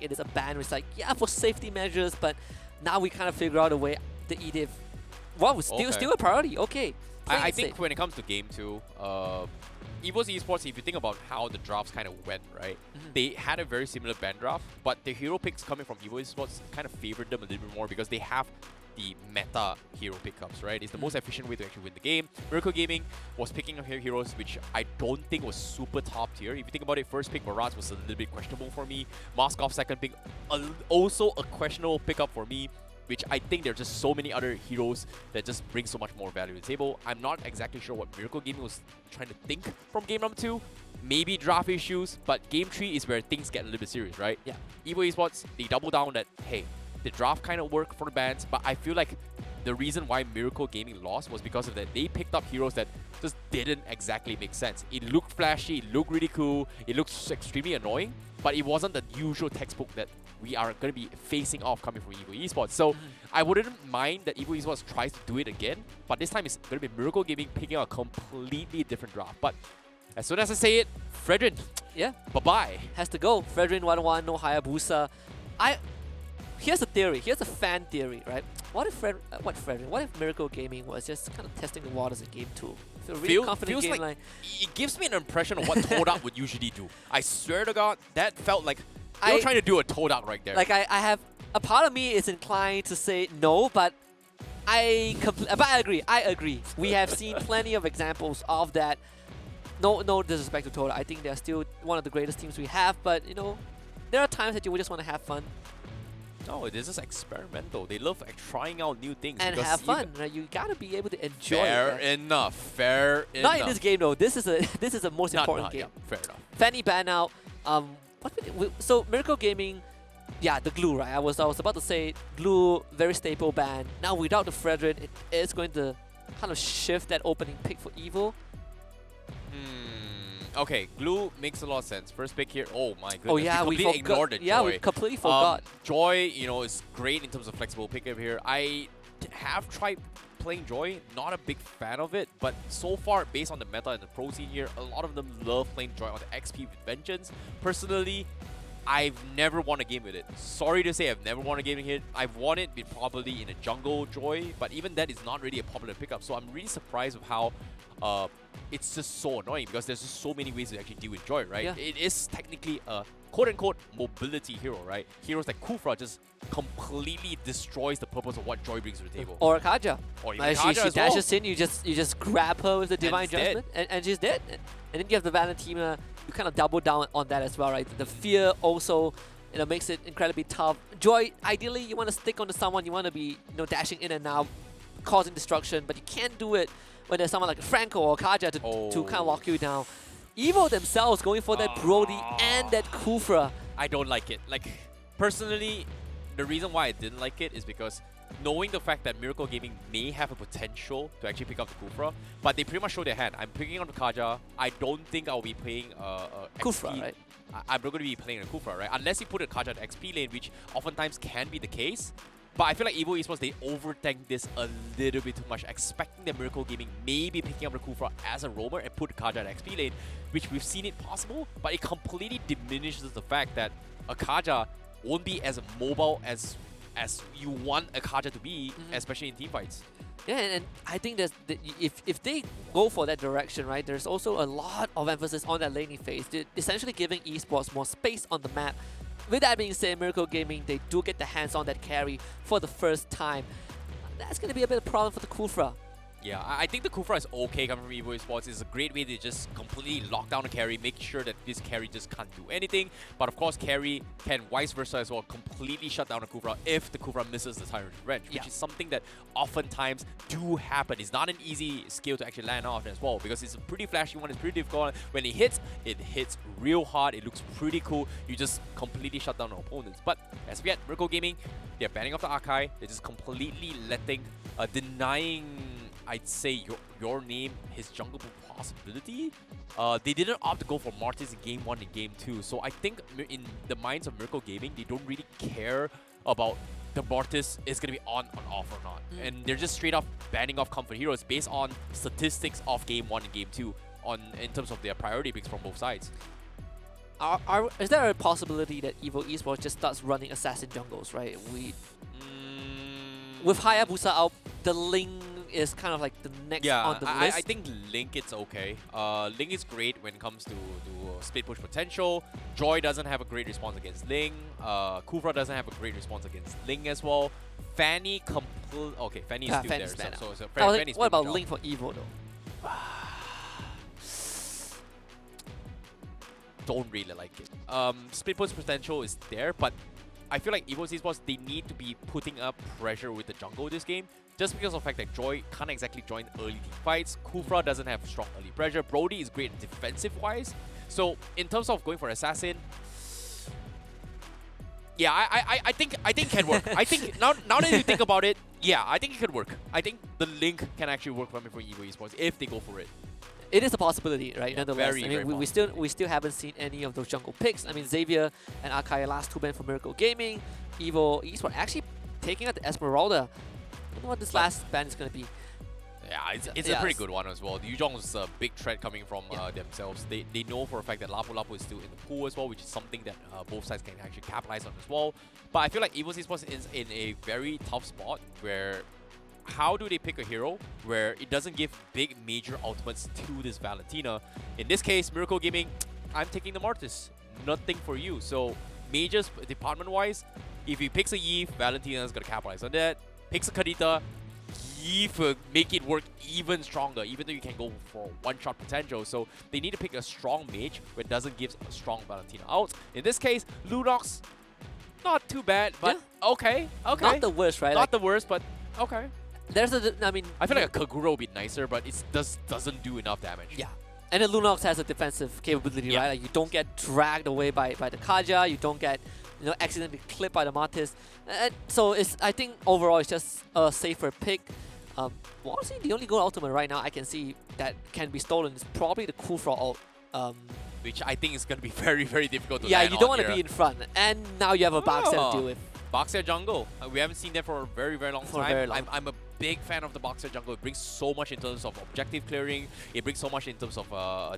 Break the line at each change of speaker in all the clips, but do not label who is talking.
it is a ban. It's like, yeah, for safety measures, but now we kind of figure out a way. The EDIV, wow, still a priority. Okay.
I think when it comes to Game 2, EVO Esports, if you think about how the drafts kind of went, right? They had a very similar ban draft, but the hero picks coming from EVO Esports kind of favored them a little bit more because they have the meta hero pickups, right? It's the most efficient way to actually win the game. Miracle Gaming was picking up heroes which I don't think was super top tier. If you think about it, first pick Mirage was a little bit questionable for me. Moskov second pick, also a questionable pickup for me, which I think there are just so many other heroes that just bring so much more value to the table. I'm not exactly sure what Miracle Gaming was trying to think from game number 2. Maybe draft issues, but game 3 is where things get a little bit serious, right?
Yeah.
EVO Esports, they double down that, hey, the draft kind of worked for the bans, but I feel like the reason why Miracle Gaming lost was because of that. They picked up heroes that just didn't exactly make sense. It looked flashy, it looked really cool, it looked extremely annoying, but it wasn't the usual textbook that we are going to be facing off coming from EVO Esports. So I wouldn't mind that EVO Esports tries to do it again, but this time it's going to be Miracle Gaming picking out a completely different draft. But as soon as I say it, Fredrin,
yeah,
bye-bye.
Has to go. Fredrin 1-1, no Hayabusa. Here's a theory. Here's a fan theory, right? What if Miracle Gaming was just kind of testing the waters in Game 2? Feel really confident
feels
game
like it gives me an impression of what Toaduck would usually do. I swear to God, that felt like they were trying to do a Toaduck right there.
Like I have a part of me is inclined to say no, but I agree. I agree. We have seen plenty of examples of that. No disrespect to Toaduck. I think they're still one of the greatest teams we have, but you know, there are times that you just want to have fun.
No, this is experimental. They love like trying out new things
and have fun. Right? You gotta be able to enjoy.
Fair enough. Fair enough.
Not in this game though. This is a most important game.
Yeah, fair enough.
Fanny ban out. So Miracle Gaming, yeah, the glue, right? I was about to say glue, very stable ban. Now without the Fredrin, it is going to kind of shift that opening pick for EVO.
Okay, glue makes a lot of sense. First pick here. Oh my goodness.
Oh yeah,
we completely ignored it.
Yeah,
Joy.
we completely forgot.
Joy, you know, is great in terms of flexible pickup here. I have tried playing Joy, not a big fan of it, but so far, based on the meta and the pro scene here, a lot of them love playing Joy on the XP with Vengeance. Personally, I've never won a game with it. Sorry to say, I've never won a game with it. I've won it with probably in a jungle Joy, but even that is not really a popular pickup. So I'm really surprised with how it's just so annoying because there's just so many ways to actually deal with Joy, right?
Yeah.
It is technically a quote-unquote mobility hero, right? Heroes like Kufra just completely destroys the purpose of what Joy brings to the table.
Or Kaja.
Or even Kaja
she
as
dashes
well.
in, you just grab her with the Divine Judgment, and she's dead. And then you have the Valentina, you kind of double down on that as well, right? The fear also, you know, makes it incredibly tough. Joy, ideally, you want to stick onto someone, you want to be, you know, dashing in and out, causing destruction, but you can't do it when there's someone like Franco or Kaja to kind of lock you down. EVO themselves going for that Brody and that Kufra.
I don't like it. Like, personally, the reason why I didn't like it is because knowing the fact that Miracle Gaming may have a potential to actually pick up the Kufra, but they pretty much show their hand. I'm picking up the Kaja. I don't think I'll be playing
Kufra,
XP.
right?
I'm not going to be playing a Kufra, right? Unless you put a Kaja at XP lane, which oftentimes can be the case. But I feel like EVO Esports, they overthink this a little bit too much, expecting that Miracle Gaming may be picking up the Kufra as a roamer and put Kaja at XP lane, which we've seen it possible, but it completely diminishes the fact that a Kaja won't be as mobile as you want a Kaja to be, especially in teamfights.
Yeah, and I think that if they go for that direction, right, there's also a lot of emphasis on that laning phase, essentially giving esports more space on the map. With that being said, Miracle Gaming, they do get the hands on that carry for the first time. That's going to be a bit of a problem for the Kufra.
Yeah, I think the Kufra is okay coming from EVO Esports. It's a great way to just completely lock down the carry, make sure that this carry just can't do anything. But of course, carry can vice versa as well, completely shut down the Kufra if the Kufra misses the Tyrant Revenge, which is something that oftentimes do happen. It's not an easy skill to actually land off as well, because it's a pretty flashy one, it's pretty difficult. When it hits real hard, it looks pretty cool. You just completely shut down the opponents. But as of yet, Miracle Gaming, they're banning off the Archive. They're just completely letting, denying, I'd say, your name, his jungle possibility. They didn't opt to go for Martis in Game 1 and Game 2. So I think in the minds of Miracle Gaming, they don't really care about the Mortis is going to be on off or not. And they're just straight up banning off comfort heroes based on statistics of Game 1 and Game 2 in terms of their priority picks from both sides.
is there a possibility that EVO Esports just starts running assassin jungles, right? With Hayabusa out, the Ling is kind of like the next on the list.
I think Link it's okay. Link is great when it comes to split push potential. Joy doesn't have a great response against Ling. Kufra doesn't have a great response against Ling as well. Fanny okay, Fanny is still there. So Fanny's
what about Link for EVO though?
Don't really like it. Split push potential is there, but I feel like EVO Esports, they need to be putting up pressure with the jungle this game, just because of the fact that Joy can't exactly join early team fights. Kufra doesn't have strong early pressure. Brody is great defensive-wise. So in terms of going for Assassin, yeah, I think it can work. I think now that you think about it, yeah, I think it could work. I think the Link can actually work for EVO Esports if they go for it.
It is a possibility, right?
Yeah,
nonetheless,
very,
I mean, we still haven't seen any of those jungle picks. I mean, Xavier and Akai last 2 ban for Miracle Gaming. EVO Esports actually taking out the Esmeralda. I don't know what this last ban is going to be.
Yeah, it's a pretty good one as well. The Yuzhong is a big threat coming from themselves. They know for a fact that Lapu Lapu is still in the pool as well, which is something that both sides can actually capitalize on as well. But I feel like EVO Esports is in a very tough spot where how do they pick a hero where it doesn't give big major ultimates to this Valentina? In this case, Miracle Gaming, I'm taking the Martis. Nothing for you. So majors department-wise, if he picks a Eve, Valentina is going to capitalize on that. Picks a Kadita, Eve will make it work even stronger, even though you can go for one-shot potential. So they need to pick a strong mage where it doesn't give a strong Valentina out. In this case, Lunox, not too bad, but okay.
Not the worst, right?
Not the worst, but okay.
I mean,
I feel like a Kagura would be nicer, but it doesn't do enough damage.
Yeah. And then Lunox has a defensive capability, right? Like you don't get dragged away by the Kaja, you don't get accidentally clipped by the Martis. And so I think overall it's just a safer pick. Honestly, the only gold ultimate right now I can see that can be stolen is probably the Kufra ult.
Which I think is going to be very, very difficult to
land.
Yeah,
you don't want to be in front. And now you have a Boxer to deal with.
Boxer jungle. We haven't seen that for a very, very long time. I'm a big fan of the Boxer jungle. It brings so much in terms of objective clearing. It brings so much in terms of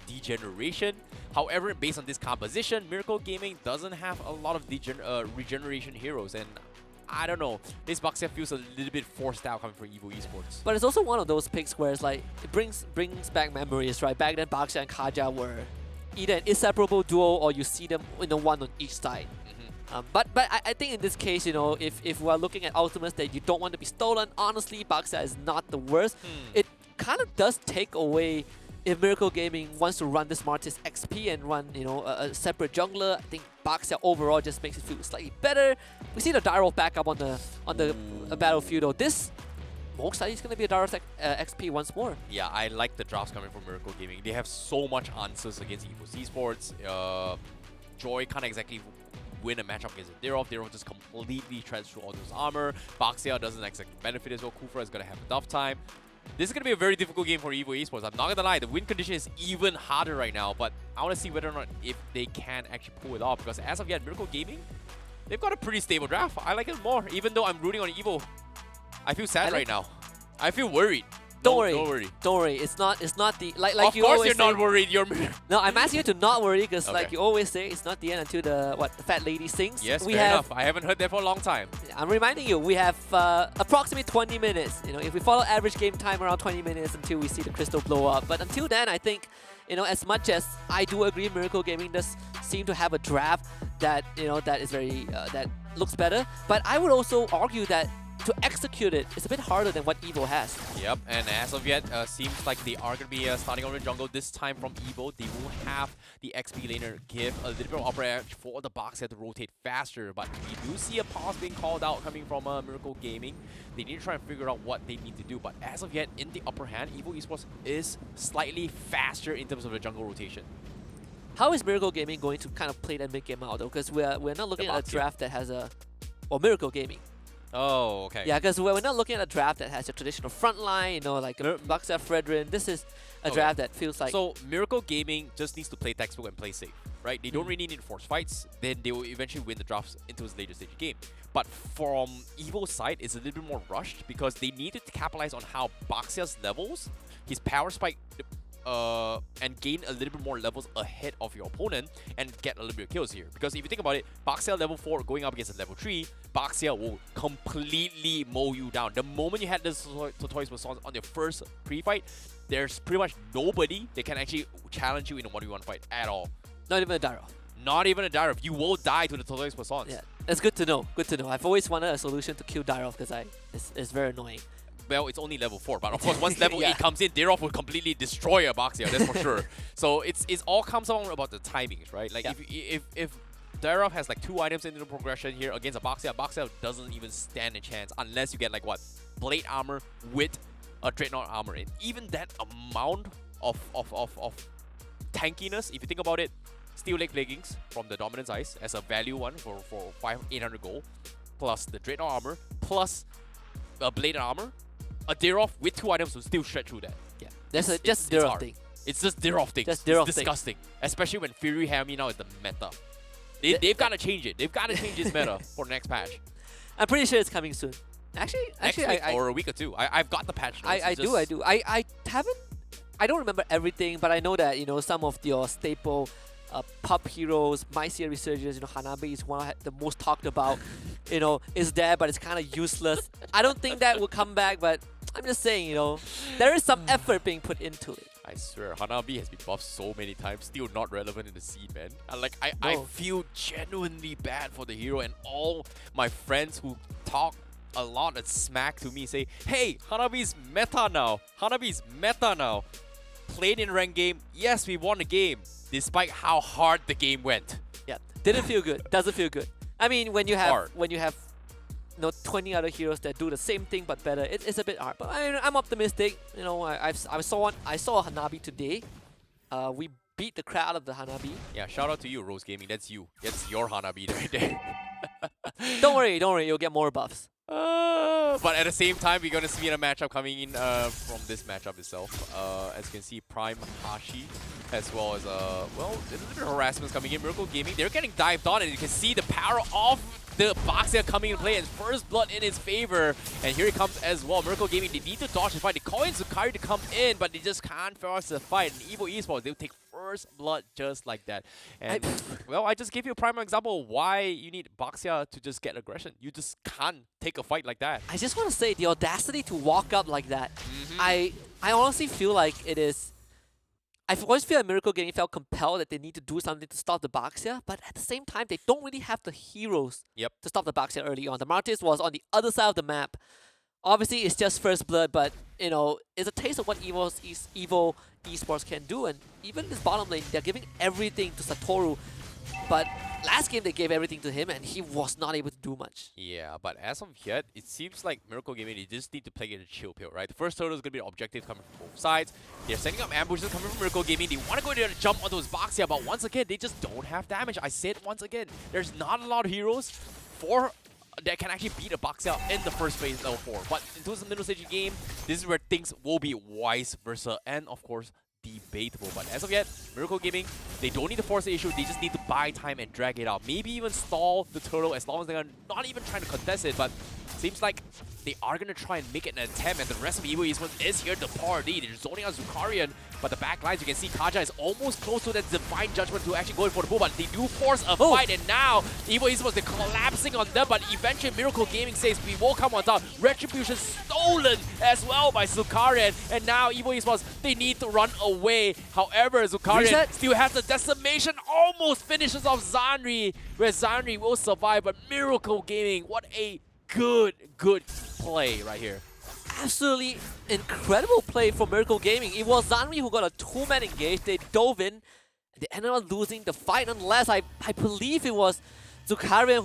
degeneration. However, based on this composition, Miracle Gaming doesn't have a lot of regeneration heroes. And I don't know. This Boxer feels a little bit forced out coming from EVO Esports.
But it's also one of those picks where it's like, it brings back memories, right? Back then, Boxer and Kaja were either an inseparable duo or you see them one on each side. But I think in this case, if we're looking at ultimates that you don't want to be stolen, honestly, Boxer is not the worst. It kind of does take away if Miracle Gaming wants to run this Martis XP and run, a separate jungler. I think Boxer overall just makes it feel slightly better. We see the Daryl back up on the battlefield though. This most likely is going to be a Daryl XP once more.
Yeah, I like the drafts coming from Miracle Gaming. They have so much answers against EVO Esports. Joy can't exactly win a matchup against Derov. Derov just completely treads through all those armor. Baxia doesn't exactly benefit as well. Kufra is going to have a tough time. This is going to be a very difficult game for EVO Esports. I'm not going to lie, the win condition is even harder right now, but I want to see whether or not if they can actually pull it off, because as of yet, Miracle Gaming, they've got a pretty stable draft. I like it more, even though I'm rooting on EVO. I feel sad right now. I feel worried.
Don't worry. It's not the like
of
you always say.
Of course you're not worried.
No, I'm asking you to not worry because like you always say, it's not the end until the fat lady sings.
Yes, fair enough. I haven't heard that for a long time.
I'm reminding you, we have approximately 20 minutes. If we follow average game time around 20 minutes until we see the crystal blow up. But until then, I think as much as I do agree, Miracle Gaming does seem to have a draft that that is very that looks better. But I would also argue that to execute it, it's a bit harder than what EVO has.
Yep, and as of yet, seems like they are going to be starting on the jungle this time from EVO. They will have the XP laner give a little bit of upper edge for the Boxer to rotate faster, but we do see a pause being called out coming from Miracle Gaming. They need to try and figure out what they need to do, but as of yet, in the upper hand, EVO Esports is slightly faster in terms of the jungle rotation.
How is Miracle Gaming going to kind of play that mid-game out though? Because we're not looking at a draft that has Miracle Gaming.
Oh, okay.
Yeah, because we're not looking at a draft that has a traditional front line, like Boxer, Fredrin. This is a draft that feels like...
So, Miracle Gaming just needs to play textbook and play safe, right? They don't really need to force fights. Then they will eventually win the drafts into its later stage of game. But from EVO's side, it's a little bit more rushed because they need to capitalize on how Boxer's levels, his power spike and gain a little bit more levels ahead of your opponent and get a little bit of kills here. Because if you think about it, Baxia level 4 going up against a level 3, Baxia will completely mow you down. The moment you had this Tortoise Persons on your first pre-fight, there's pretty much nobody that can actually challenge you in a 1v1 fight at all.
Not even a Dairo.
Not even a Dairo. You will die to the Tortoise Persons.
Yeah, that's good to know. Good to know. I've always wanted a solution to kill Dairo because it's very annoying.
Well, it's only level 4, but of course, once level 8 comes in, Dairo will completely destroy a Baxia, that's for sure. So it's all comes along about the timings, right? Like if Dairo has like 2 items in the progression here against a Baxia doesn't even stand a chance unless you get like what? Blade armor with a Dreadnought armor. And even that amount of tankiness, if you think about it, Steel Leg Leggings from the Dominance Ice as a value one for 800 gold, plus the Dreadnought armor, plus a Blade armor, a Dairo with 2 items will still shred through that.
Yeah, that's just Dairo thing.
It's just Dairo thing.
Just Dairo
It's disgusting. Especially when Fury Hammy now is the meta. They've got to change it. They've got to change this meta for next patch.
I'm pretty sure it's coming soon. Actually,
next week or a week or 2. I've got the patch notes.
I do. I haven't. I don't remember everything, but I know that some of your staple pop heroes, My Series Resurgence, Hanabi is one of the most talked about. Is there, but it's kind of useless. I don't think that will come back, but I'm just saying, there is some effort being put into it.
I swear, Hanabi has been buffed so many times, still not relevant in the scene, man. I feel genuinely bad for the hero, and all my friends who talk a lot of smack to me say, hey, Hanabi's meta now. Hanabi's meta now. Played in ranked game, yes, we won the game, despite how hard the game went.
Yeah, didn't feel good. Doesn't feel good. I mean, when you have 20 other heroes that do the same thing but better, it's a bit hard. But I'm optimistic. I saw a Hanabi today. We beat the crap out of the Hanabi.
Yeah, shout out to you, Rose Gaming. That's you. That's your Hanabi right there.
Don't worry. You'll get more buffs.
But at the same time, we're going to see a matchup coming in from this matchup itself. As you can see, Prime Hashi, as well as, well, there's a little bit of harassment coming in. Miracle Gaming, they're getting dived on, and you can see the power of the Baxia coming into play, and first blood in his favor. And here it comes as well. Miracle Gaming, they need to dodge the fight. They call in Zukari to come in, but they just can't force the fight. And EVO Esports, they'll take first blood just like that. And, well, I just gave you a prime example of why you need Baxia to just get aggression. You just can't take a fight like that.
I just want to say, the audacity to walk up like that, I honestly feel like it is... I always feel like Miracle Gaming felt compelled that they need to do something to stop the Baxia, but at the same time, they don't really have the heroes to stop the Baxia early on. The Martyrs was on the other side of the map. Obviously, it's just first blood, but, it's a taste of what EVO Esports can do. And even this bottom lane, they're giving everything to Satoru, but last game they gave everything to him and he was not able to do much.
Yeah, but as of yet, it seems like Miracle Gaming, they just need to play it a chill pill, right? The first turtle is going to be an objective coming from both sides. They're setting up ambushes coming from Miracle Gaming. They want to go there to jump on those Baxia, but once again, they just don't have damage. I said once again, there's not a lot of heroes that can actually beat a Baxia in the first phase level 4. But into the middle stage of the game, this is where things will be vice versa. And of course, debatable. But as of yet, Miracle Gaming, they don't need to force the issue, they just need to buy time and drag it out. Maybe even stall the turtle as long as they're not even trying to contest it, but seems like they are going to try and make it an attempt, and the rest of EVO Esports is here to party. They're zoning out Zukarian, but the back lines, you can see Kaja is almost close to that Divine Judgment to actually go in for the pull, but they do force a fight, and now EVO Esports, they're collapsing on them, but eventually Miracle Gaming says we will come on top. Retribution stolen as well by Zukarian, and now EVO Esports, they need to run away. However, Zukarian still has the decimation, almost finishes off Zanri, where Zanri will survive, but Miracle Gaming, what a good play right here.
Absolutely incredible play from Miracle Gaming. It was Zanri who got a 2-man engage. They dove in. They ended up losing the fight, unless I believe it was Zukarian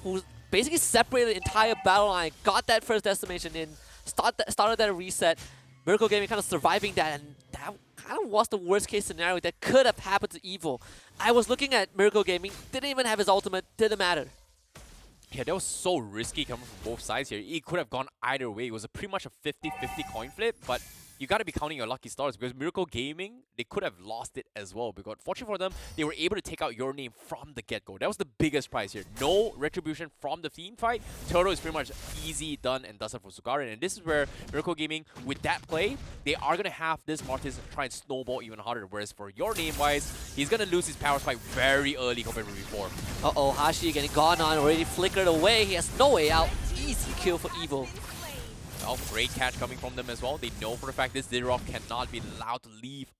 who basically separated the entire battle line, got that first decimation in, started that reset. Miracle Gaming kind of surviving that, and that kind of was the worst case scenario that could have happened to EVO. I was looking at Miracle Gaming, didn't even have his ultimate, didn't matter.
Yeah, that was so risky coming from both sides here. It could have gone either way. It was pretty much a 50-50 coin flip, but you got to be counting your lucky stars, because Miracle Gaming, they could have lost it as well. Because fortunately for them, they were able to take out Your Name from the get-go. That was the biggest prize here. No retribution from the team fight. Turtle is pretty much easy, done, and dusted for Sukarin. And this is where Miracle Gaming, with that play, they are going to have this Martis try and snowball even harder. Whereas for Your Name-wise, he's going to lose his power spike very early compared to before.
Uh-oh, Hashi getting gone on, already flickered away. He has no way out. Easy kill for EVO.
Well, great catch coming from them as well. They know for the fact this Didorov cannot be allowed to leave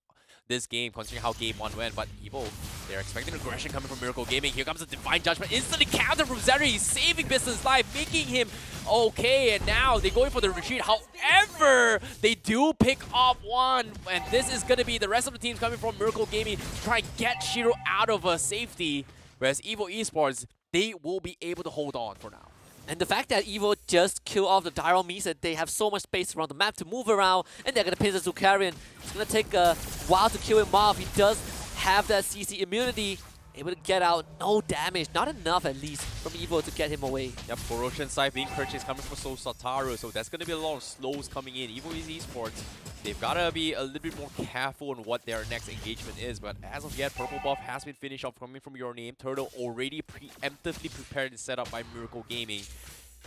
this game, considering how game 1 went. But EVO, they're expecting aggression coming from Miracle Gaming. Here comes a Divine Judgment. Instantly counter from Zeri. He's saving Business Life, making him okay. And now they're going for the retreat. However, they do pick off one. And this is going to be the rest of the teams coming from Miracle Gaming to try and get Shiro out of safety. Whereas EVO Esports, they will be able to hold on for now.
And the fact that EVO just killed off the Dyro means that they have so much space around the map to move around, and they're going to pin the Zukarian. It's going to take a while to kill him off. He does have that CC immunity, able to get out, no damage, not enough at least from EVO to get him away.
Yep, Corrosion side being purchased coming from Sataru, so that's going to be a lot of slows coming in. EVO Esports, they've got to be a little bit more careful on what their next engagement is, but as of yet, Purple Buff has been finished off coming from Your Name. Turtle already preemptively prepared and set up by Miracle Gaming.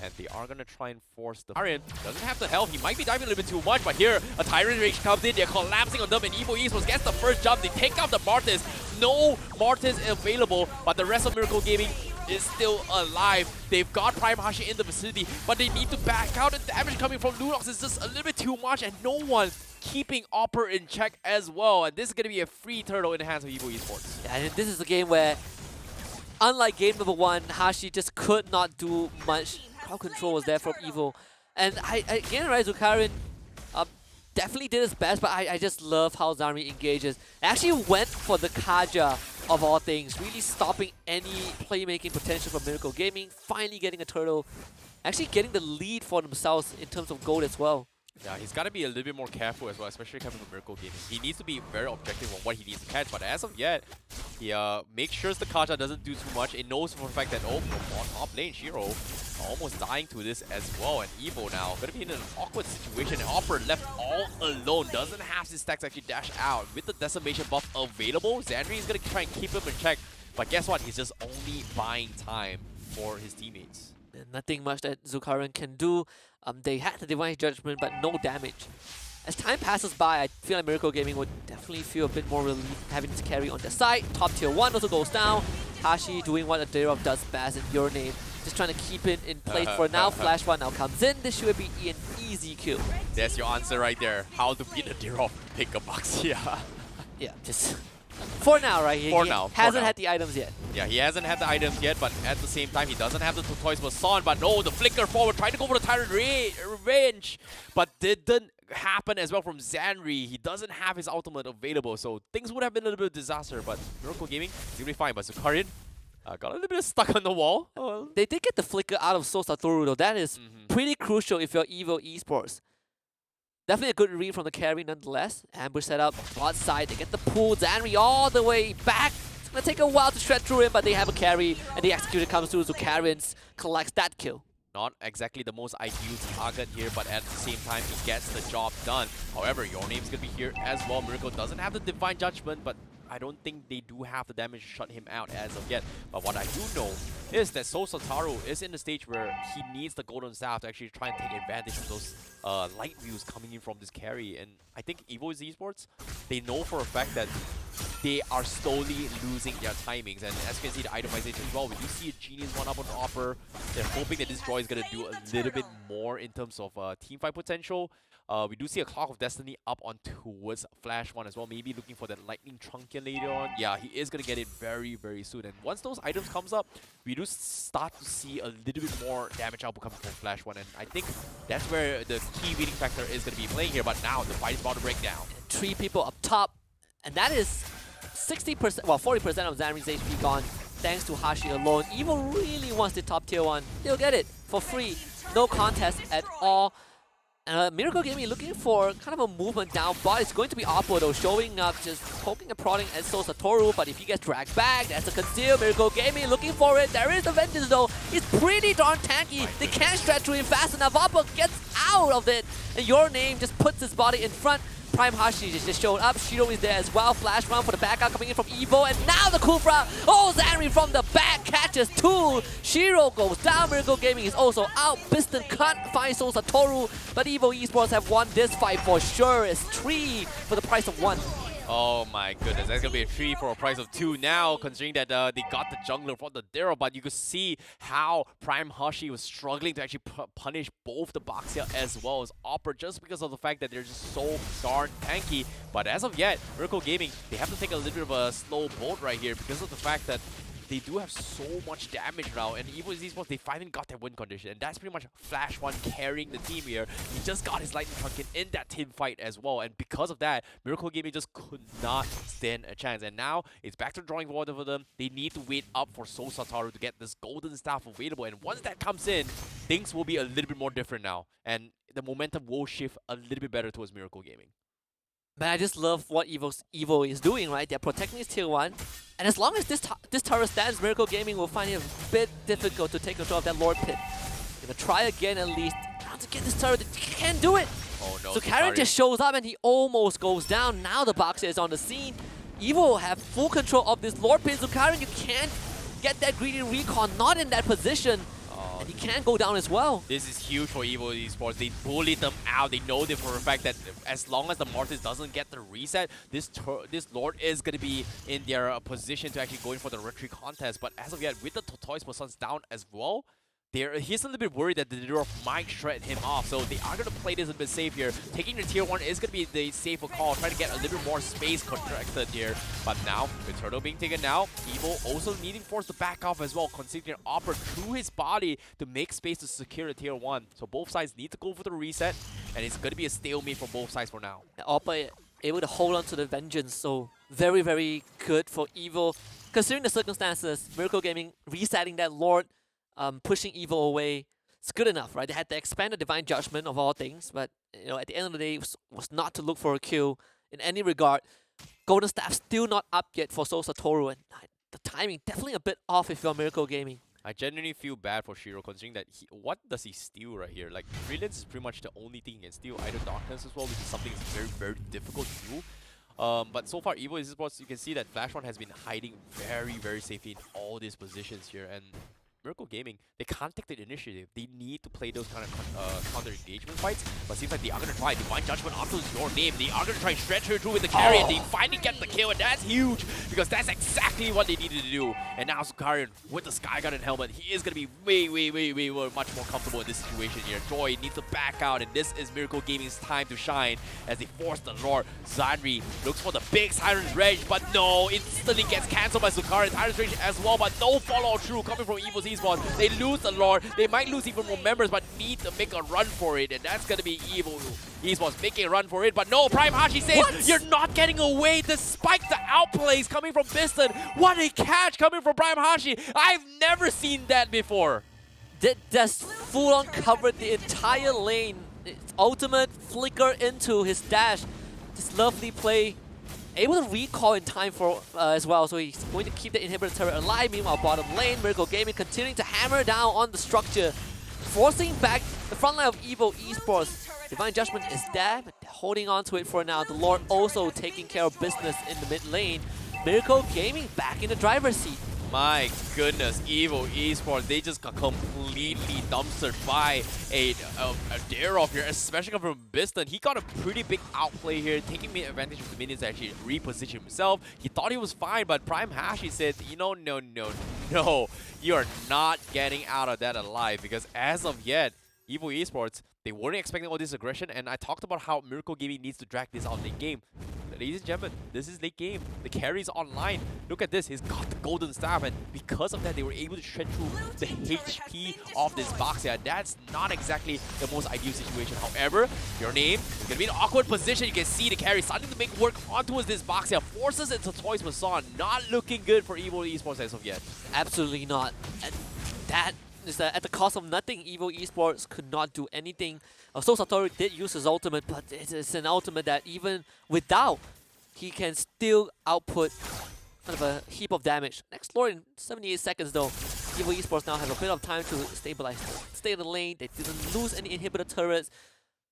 And they are going to try and force the Tyrant. Doesn't have the health. He might be diving a little bit too much, but here, a Tyrant Rage comes in. They're collapsing on them, and EVO Esports gets the first jump. They take out the Martis. No Martis available, but the rest of Miracle Gaming is still alive. They've got Prime Hashi in the vicinity, but they need to back out. The damage coming from Lunox is just a little bit too much, and no one keeping Opper in check as well. And this is going to be a free Turtle in the hands of EVO Esports.
Yeah, and this is a game where, unlike game number 1, Hashi just could not do much. Crowd control was there from EVO. And again, right, Zukarian definitely did his best, but I just love how Zari engages. Actually went for the Kaja of all things, really stopping any playmaking potential from Miracle Gaming, finally getting a Turtle, actually getting the lead for themselves in terms of gold as well.
Yeah, he's got to be a little bit more careful as well, especially coming from Miracle Gaming. He needs to be very objective on what he needs to catch, but as of yet, he makes sure the Kaja doesn't do too much. It knows for the fact that, oh, from on top lane, Shiro almost dying to this as well, and EVO now going to be in an awkward situation, and Opper left all alone, doesn't have his stacks actually dash out. With the Decimation buff available, Xandri is going to try and keep him in check, but guess what? He's just only buying time for his teammates.
And nothing much that Zukarian can do. They had the Divine Judgment, but no damage. As time passes by, I feel like Miracle Gaming would definitely feel a bit more relief having this carry on their side. Top tier 1 also goes down. Hashi doing what Aderov does best in Your Name. Just trying to keep it in place for now. Flash 1 now comes in. This should be an easy kill.
There's your answer right there. How to beat Aderov. Pick a box, yeah.
Yeah, just... For now, right? He hasn't had the items yet.
Yeah, he hasn't had the items yet, but at the same time, he doesn't have the Tortoise Bason. But no, the flicker forward, trying to go for the Tyrant Revenge, but didn't happen as well from Xanri. He doesn't have his ultimate available, so things would have been a little bit of a disaster, but Miracle Gaming, he's gonna be fine. But Zukarian got a little bit stuck on the wall.
They did get the flicker out of Soul Satoru, though. That is pretty crucial if you're EVO Esports. Definitely a good read from the carry nonetheless. Ambush setup, bot side, they get the pull, Zanri all the way back. It's gonna take a while to shred through him, but they have a carry, and the executor comes through, so Zukarian collects that kill.
Not exactly the most ideal target here, but at the same time, he gets the job done. However, Your Name's gonna be here as well. Miracle doesn't have the Divine Judgment, but I don't think they do have the damage to shut him out as of yet. But what I do know is that Soul Sataru is in the stage where he needs the Golden Staff to actually try and take advantage of those light views coming in from this carry. And I think EVO Esports, they know for a fact that they are slowly losing their timings. And as you can see, the itemization as well, we do see a Genius 1-up on Opper. They're hoping that this draw is going to do a little bit more in terms of teamfight potential. We do see a Clock of Destiny up on towards Flash 1 as well. Maybe looking for that Lightning Truncheon later on. Yeah, he is going to get it very, very soon. And once those items comes up, we do start to see a little bit more damage output coming from Flash 1. And I think that's where the key winning factor is going to be playing here. But now the fight is about to break down.
3 people up top. And that is 60%, well, 40% of Zanri's HP gone thanks to Hashi alone. EVO really wants the top tier 1. They'll get it for free. No contest at all. Miracle Gaming looking for kind of a movement down, but it's going to be Oppo though, showing just poking and prodding at Satoru, but if he gets dragged back, that's a conceal. Miracle Gaming looking for it. There is the Vengeance though. It's pretty darn tanky. They can't stretch through him fast enough. Oppo gets out of it, and Your Name just puts his body in front. Prime Hashi just showed up. Shiro is there as well. Flash run for the back out coming in from EVO. And now the Kufra. Oh, Zanri from the back catches two. Shiro goes down. Miracle Gaming is also out. Piston can't find Soul Satoru. But EVO Esports have won this fight for sure. It's 3 for the price of 1.
Oh my goodness, that's going to be a 3 for a price of 2 now, considering that they got the jungler from the Darrow, but you could see how Prime Hashi was struggling to actually punish both the Baxia as well as Opera just because of the fact that they're just so darn tanky. But as of yet, Miracle Gaming, they have to take a little bit of a slow boat right here because of the fact that they do have so much damage now, and EVO Esports, they finally got their win condition, and that's pretty much Flash One carrying the team here. He just got his Lightning Trunking in that team fight as well, and because of that, Miracle Gaming just could not stand a chance. And now it's back to the drawing board for them. They need to wait up for Soul Satoru to get this golden staff available, and once that comes in, things will be a little bit more different now, and the momentum will shift a little bit better towards Miracle Gaming.
But I just love what EVO is doing, right? They're protecting his tier 1. And as long as this turret stands, Miracle Gaming will find it a bit difficult to take control of that Lord Pit. They're gonna try again at least. Now to get this turret, they can't do it!
Oh no,
so Karen just shows up and he almost goes down. Now the Boxer is on the scene. EVO have full control of this Lord Pit. So Karen, you can't get that greedy recon, not in that position. And he can go down as well.
This is huge for EVO Esports. They bullied them out. They know for a fact that as long as the Mortis doesn't get the reset, this Lord is going to be in their position to actually go in for the retreat contest. But as of yet, with the Tortoise Persons down as well, he's a little bit worried that the Dwarf might shred him off, so they are going to play this a bit safe here. Taking the tier 1 is going to be the safer call, trying to get a little bit more space contracted here. But now, the turtle being taken now, EVO also needing force to back off as well, considering Opera through his body to make space to secure the tier 1. So both sides need to go for the reset, and it's going to be a stalemate for both sides for now.
Opera able to hold on to the Vengeance, so very, very good for EVO. Considering the circumstances, Miracle Gaming resetting that Lord, pushing EVO away, it's good enough, right? They had to expand the Divine Judgment of all things, but at the end of the day, it was not to look for a kill in any regard. Golden Staff still not up yet for Soul Satoru, and the timing definitely a bit off if you're Miracle Gaming.
I genuinely feel bad for Shiro, considering that what does he steal right here? Like, Brilliance is pretty much the only thing he can steal, either Darkness as well, which is something that's very, very difficult to do. But so far, EVO Esports, you can see that Flash One has been hiding very, very safely in all these positions here, and Miracle Gaming, they can't take the initiative. They need to play those kind of counter-engagement fights, but it seems like they are going to try. Divine Judgment onto Your Name. They are going to try and stretch her through with the carry, and they finally get the kill, and that's huge, because that's exactly what they needed to do. And now Sukarian with the Sky Gun and helmet, he is going to be way much more comfortable in this situation here. Joy needs to back out, and this is Miracle Gaming's time to shine as they force the Lord. Zanri looks for the big Siren's Rage, but no, instantly gets cancelled by Sukarian. Siren's Rage as well, but no follow-through coming from EVO Esports. They lose the Lord. They might lose even more members, but need to make a run for it, and that's going to be EVO Esports making a run for it. But no, Prime Hashi says, you're not getting away despite the outplays coming from Piston. What a catch coming from Prime Hashi. I've never seen that before.
Just full-on covered the entire lane. It's ultimate flicker into his dash. Just lovely play. Able to recall in time for as well, so he's going to keep the inhibitor turret alive. Meanwhile, bottom lane, Miracle Gaming continuing to hammer down on the structure, forcing back the front line of EVO Esports. Divine Judgment is there, but they're holding on to it for now. The Lord also taking care of business in the mid lane. Miracle Gaming back in the driver's seat.
My goodness, EVO Esports, they just got completely dumpstered by a dare off here, especially coming from Biston. He got a pretty big outplay here, taking advantage of the minions to actually reposition himself. He thought he was fine, but Prime Hashi said, no, you are not getting out of that alive, because as of yet, EVO Esports, they weren't expecting all this aggression, and I talked about how Miracle Gaming needs to drag this out late game. Ladies and gentlemen, this is late game. The carry's online. Look at this. He's got the golden staff, and because of that, they were able to shred through the HP of this box here. That's not exactly the most ideal situation. However, Your Name is going to be in an awkward position. You can see the carry starting to make work onto this box here. Forces into Toys Mason. Not looking good for EVO Esports as of yet.
Absolutely not. And that is that at the cost of nothing, EVO Esports could not do anything. So Satoru did use his ultimate, but it's an ultimate that even without, he can still output kind of a heap of damage. Next lord in 78 seconds though. EVO Esports now have a bit of time to stabilize, stay in the lane. They didn't lose any inhibitor turrets.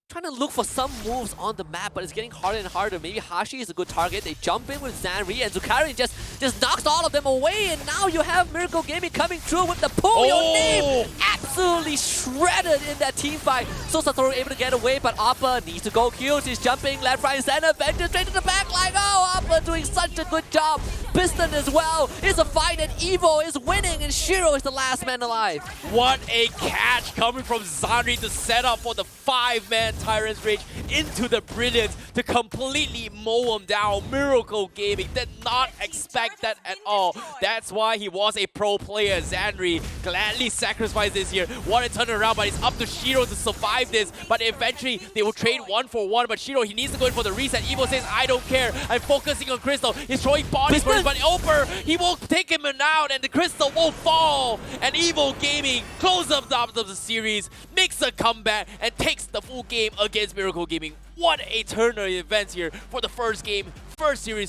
Trying to look for some moves on the map, but it's getting harder and harder. Maybe Hashi is a good target. They jump in with Zanri, and Zukari just knocks all of them away. And now you have Miracle Gaming coming through with the pull. Your name absolutely shredded in that team fight. So Satoru able to get away, but Appa needs to go kills. He's jumping left, right, and center. Venture straight to the back like, oh, Appa doing such a good job. Piston as well. It's a fight, and Evo is winning, and Shiro is the last man alive.
What a catch coming from Zanri to set up for the 5-man Tyrant's Rage into the Brilliance to completely mow him down. Miracle Gaming did not expect that at all. That's why he was a pro player. Zanri gladly sacrificed this here. Want to turn it around, but it's up to Shiro to survive this. But eventually, they will trade 1-for-1. But Shiro, he needs to go in for the reset. Evo says, I don't care. I'm focusing on Crystal. He's throwing bodies first, but Oper, he will take him out, and the Crystal will fall. And Evo Gaming closes up the series, makes a comeback, and takes the full game against Miracle Gaming. What a turn of events here for the first game, first series